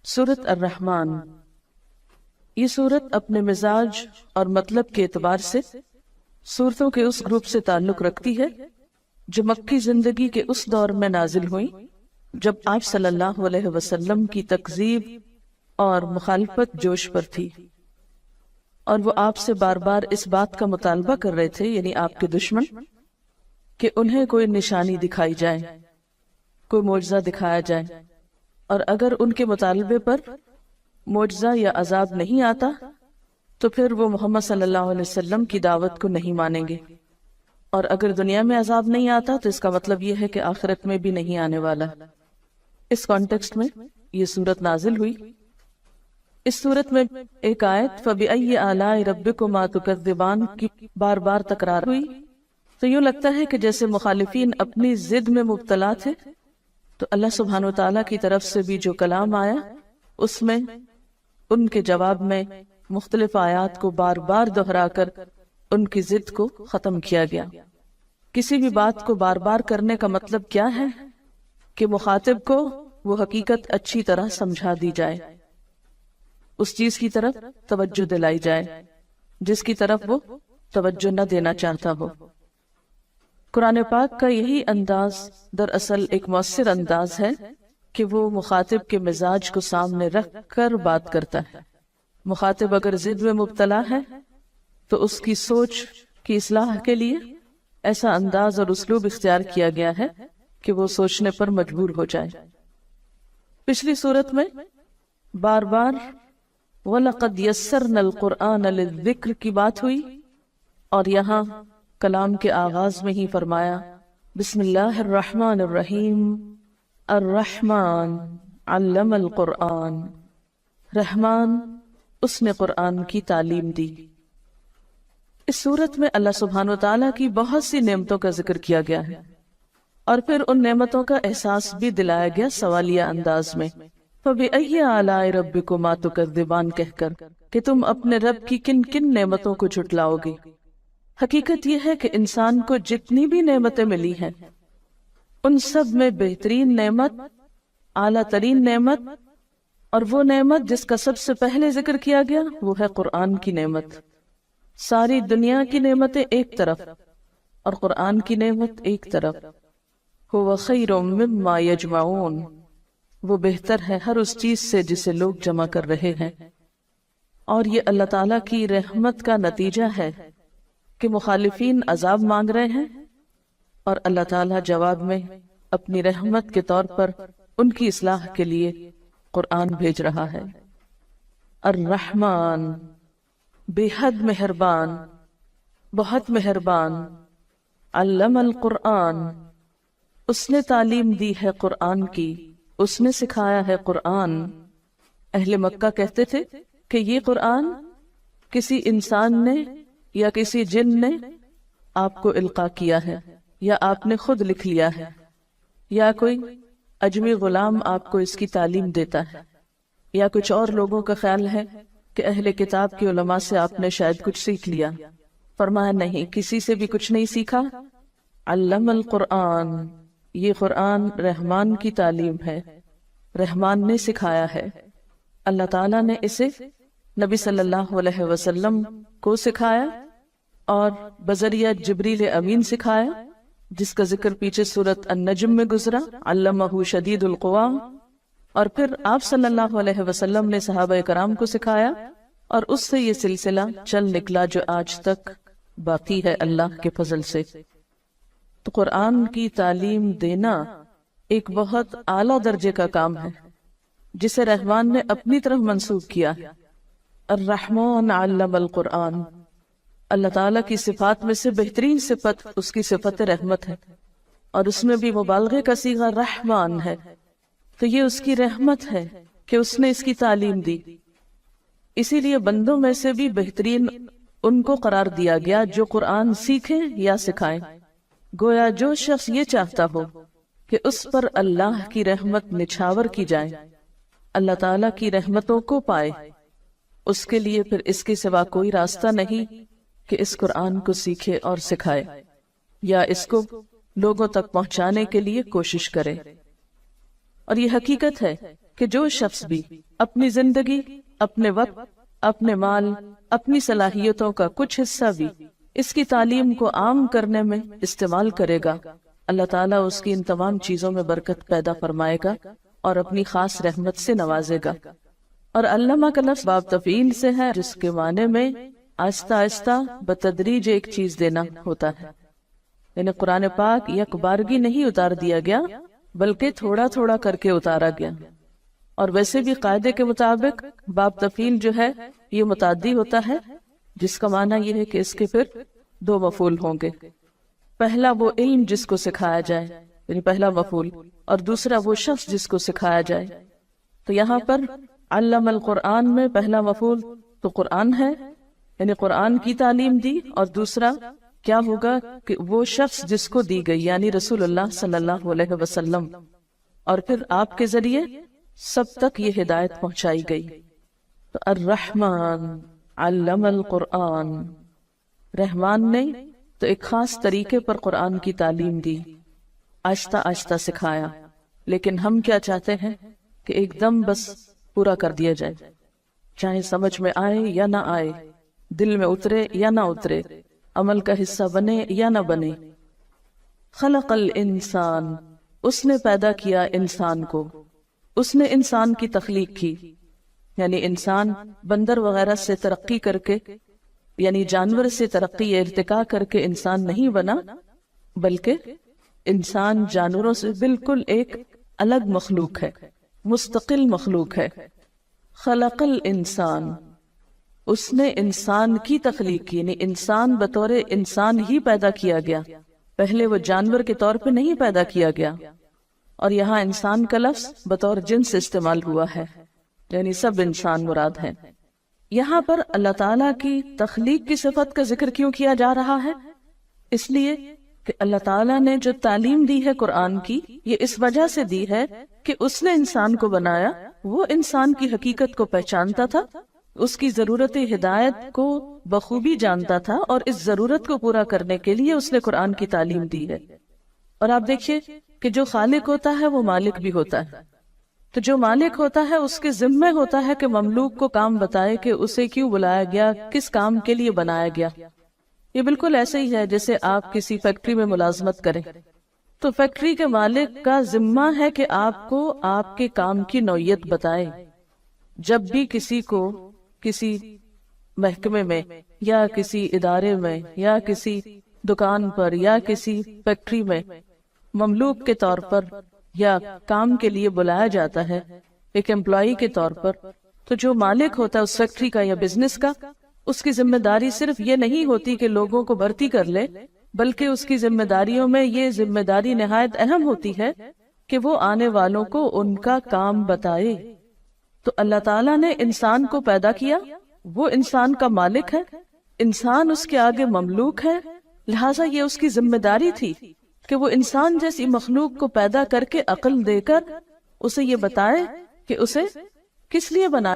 سورۃ الرحمن، یہ سورت اپنے مزاج اور مطلب کے اعتبار سے سورتوں کے اس گروپ سے تعلق رکھتی ہے جو مکی زندگی کے اس دور میں نازل ہوئی جب آپ صلی اللہ علیہ وسلم کی تکذیب اور مخالفت جوش پر تھی، اور وہ آپ سے بار بار اس بات کا مطالبہ کر رہے تھے، یعنی آپ کے دشمن، کہ انہیں کوئی نشانی دکھائی جائے، کوئی معجزہ دکھایا جائے، اور اگر ان کے مطالبے پر معجزہ یا عذاب نہیں آتا تو پھر وہ محمد صلی اللہ علیہ وسلم کی دعوت کو نہیں مانیں گے، اور اگر دنیا میں عذاب نہیں آتا تو اس کا مطلب یہ ہے کہ آخرت میں بھی نہیں آنے والا۔ اس کانٹیکسٹ میں یہ سورت نازل ہوئی۔ اس سورت میں ایک آیت فَبِأَيِّ آلَاءِ رَبِّكُمَا تُكَذِّبَانِ کی بار بار تکرار ہوئی، تو یوں لگتا ہے کہ جیسے مخالفین اپنی ضد میں مبتلا تھے، تو اللہ سبحانہ وتعالیٰ کی طرف سے بھی جو کلام آیا اس میں ان کے جواب میں مختلف آیات کو بار بار دہرا کر ان کی ضد کو ختم کیا گیا۔ کسی بھی بات کو بار بار کرنے کا مطلب کیا ہے کہ مخاطب کو وہ حقیقت اچھی طرح سمجھا دی جائے، اس چیز کی طرف توجہ دلائی جائے جس کی طرف وہ توجہ نہ دینا چاہتا ہو۔ قرآن پاک کا یہی انداز دراصل ایک مؤثر انداز ہے کہ وہ مخاطب کے مزاج کو سامنے رکھ کر بات کرتا ہے۔ مخاطب اگر ضد میں مبتلا ہے تو اس کی سوچ کی اصلاح کے لیے ایسا انداز اور اسلوب اختیار کیا گیا ہے کہ وہ سوچنے پر مجبور ہو جائے۔ پچھلی صورت میں بار بار وَلَقَدْ يَسَّرْنَا الْقُرْآنَ لِلذِّكْرِ کی بات ہوئی، اور یہاں کلام کے آغاز میں ہی فرمایا بسم اللہ الرحمن الرحیم، الرحمن علم القرآن، رحمان اس نے قرآن کی تعلیم دی۔ اس صورت میں اللہ سبحانہ وتعالیٰ کی بہت سی نعمتوں کا ذکر کیا گیا ہے، اور پھر ان نعمتوں کا احساس بھی دلایا گیا سوالیہ انداز میں فَبِأَيِّ آلَاءِ رَبِّكُمَا تُكَذِّبَانِ کہہ کر کہ تم اپنے رب کی کن کن نعمتوں کو جھٹلاؤ گے۔ حقیقت یہ ہے کہ انسان کو جتنی بھی نعمتیں ملی ہیں ان سب میں بہترین نعمت، اعلیٰ ترین نعمت، اور وہ نعمت جس کا سب سے پہلے ذکر کیا گیا وہ ہے قرآن کی نعمت۔ ساری دنیا کی نعمتیں ایک طرف اور قرآن کی نعمت ایک طرف۔ هُوَ خَيْرٌ مِّمَّا يَجْمَعُونَ، وہ بہتر ہے ہر اس چیز سے جسے لوگ جمع کر رہے ہیں۔ اور یہ اللہ تعالیٰ کی رحمت کا نتیجہ ہے کہ مخالفین عذاب مانگ رہے ہیں اور اللہ تعالیٰ جواب میں اپنی رحمت کے طور پر ان کی اصلاح کے لیے قرآن بھیج رہا ہے۔ الرحمن، بے حد مہربان، بہت مہربان، علم القرآن، اس نے تعلیم دی ہے قرآن کی، اس نے سکھایا ہے قرآن۔ اہل مکہ کہتے تھے کہ یہ قرآن کسی انسان نے یا کسی جن نے آپ کو القاء کیا ہے، یا آپ نے خود لکھ لیا ہے، یا کوئی اجمی غلام آپ کو اس کی تعلیم دیتا ہے، یا کچھ اور لوگوں کا خیال ہے کہ اہل کتاب کے علماء سے آپ نے شاید کچھ سیکھ لیا۔ فرمایا نہیں، کسی سے بھی کچھ نہیں سیکھا۔ علم القرآن، یہ قرآن رحمان کی تعلیم ہے، رحمان نے سکھایا ہے۔ اللہ تعالیٰ نے اسے نبی صلی اللہ علیہ وسلم کو سکھایا اور بذریعہ جبریل امین سکھایا، جس کا ذکر پیچھے سورۃ النجم میں گزرا، علمہ شدید القوا۔ اور پھر آپ صلی اللہ علیہ وسلم نے صحابہ کرام کو سکھایا، اور اس سے یہ سلسلہ چل نکلا جو آج تک باقی ہے اللہ کے فضل سے۔ تو قرآن کی تعلیم دینا ایک بہت اعلیٰ درجے کا کام ہے جسے رحمان نے اپنی طرف منسوب کیا۔ الرحمن علم القرآن، اللہ تعالیٰ کی صفات میں سے بہترین صفت اس کی صفت رحمت ہے، اور اس میں بھی مبالغے کا صیغہ رحمان ہے، تو یہ اس کی رحمت ہے کہ اس نے اس کی تعلیم دی۔ اسی لیے بندوں میں سے بھی بہترین ان کو قرار دیا گیا جو قرآن سیکھیں یا سکھائیں۔ گویا جو شخص یہ چاہتا ہو کہ اس پر اللہ کی رحمت نچھاور کی جائے، اللہ تعالیٰ کی رحمتوں کو پائے، اس کے لیے پھر اس کے سوا کوئی راستہ نہیں کہ اس قرآن کو سیکھے اور سکھائے، یا اس کو لوگوں تک پہنچانے کے لیے کوشش کرے۔ اور یہ حقیقت ہے کہ جو شخص بھی اپنی زندگی، اپنے وقت، اپنے مال، اپنی صلاحیتوں کا کچھ حصہ بھی اس کی تعلیم کو عام کرنے میں استعمال کرے گا، اللہ تعالیٰ اس کی ان تمام چیزوں میں برکت پیدا فرمائے گا اور اپنی خاص رحمت سے نوازے گا۔ اور علامہ کا لفظ باب تفعیل سے ہے، جس کے معنی میں آہستہ آہستہ بتدریج ایک چیز دینا ہوتا ہے، یعنی قرآن پاک یک بارگی نہیں اتار دیا گیا بلکہ تھوڑا تھوڑا کر کے اتارا گیا۔ اور ویسے بھی قاعدے کے مطابق باب تفعیل جو ہے یہ متعدی ہوتا ہے، جس کا معنی یہ ہے کہ اس کے پھر دو مفعول ہوں گے، پہلا وہ علم جس کو سکھایا جائے یعنی پہلا مفعول، اور دوسرا وہ شخص جس کو سکھایا جائے۔ تو یہاں پر علم القرآن میں پہلا مفعول تو قرآن ہے، یعنی قرآن کی تعلیم دی، اور دوسرا کیا ہوگا کہ وہ شخص جس کو دی گئی یعنی رسول اللہ صلی اللہ علیہ وسلم، اور پھر آپ کے ذریعے سب تک یہ ہدایت پہنچائی گئی۔ تو الرحمن علم القرآن، رحمان نے تو ایک خاص طریقے پر قرآن کی تعلیم دی، آہستہ آہستہ سکھایا، لیکن ہم کیا چاہتے ہیں کہ ایک دم بس پورا کر دیا جائے، چاہے سمجھ میں آئے یا نہ آئے، دل میں اترے یا نہ اترے، عمل کا حصہ بنے یا نہ بنے۔ خلق الانسان، اس نے پیدا کیا انسان کو، اس نے انسان کی تخلیق کی، یعنی انسان بندر وغیرہ سے ترقی کر کے، یعنی جانور سے ترقی ارتقا کر کے انسان نہیں بنا، بلکہ انسان جانوروں سے بالکل ایک الگ مخلوق ہے، مستقل مخلوق ہے۔ خلق الانسان، اس نے انسان کی تخلیق کی، یعنی انسان بطور انسان ہی پیدا کیا گیا، پہلے وہ جانور کے طور پہ نہیں پیدا کیا گیا۔ اور یہاں انسان کا لفظ بطور جنس استعمال ہوا ہے، یعنی سب انسان مراد ہیں۔ یہاں پر اللہ تعالیٰ کی تخلیق کی صفت کا ذکر کیوں کیا جا رہا ہے؟ اس لیے کہ اللہ تعالیٰ نے جو تعلیم دی ہے قرآن کی، یہ اس وجہ سے دی ہے کہ اس نے انسان کو بنایا، وہ انسان کی حقیقت کو پہچانتا تھا، اس کی ضرورت ہدایت کو بخوبی جانتا تھا، اور اس ضرورت کو پورا کرنے کے لیے اس نے قرآن کی تعلیم دی ہے۔ اور آپ دیکھیے کہ جو خالق ہوتا ہے وہ مالک بھی ہوتا ہے، تو جو مالک ہوتا ہے اس کے ذمہ ہوتا ہے کہ مملوک کو کام بتائے کہ اسے کیوں بلایا گیا، کس کام کے لیے بنایا گیا۔ یہ بالکل ایسے ہی ہے جیسے آپ کسی فیکٹری میں ملازمت کریں تو فیکٹری کے مالک کا ذمہ ہے کہ آپ کو آپ کے کام کی نوعیت بتائے۔ جب بھی کسی کو کسی محکمے میں یا کسی ادارے میں یا کسی دکان پر یا کسی فیکٹری میں مملوک کے طور پر یا کام کے لیے بلایا جاتا ہے ایک امپلائی کے طور پر، تو جو مالک ہوتا ہے اس فیکٹری کا یا بزنس کا، اس کی ذمہ داری صرف یہ نہیں ہوتی کہ لوگوں کو بھرتی کر لے، بلکہ اس کی ذمہ داریوں میں یہ ذمہ داری نہایت اہم ہوتی ہے کہ وہ آنے والوں کو ان کا کام بتائے۔ تو اللہ تعالیٰ نے انسان کو پیدا کیا، وہ انسان کا مالک ہے، انسان اس کے آگے مملوک ہے، لہٰذا یہ اس کی ذمہ داری تھی کہ وہ انسان جیسی مخلوق کو پیدا کر کے عقل دے کر اسے یہ بتائے کہ اسے کس لیے بنا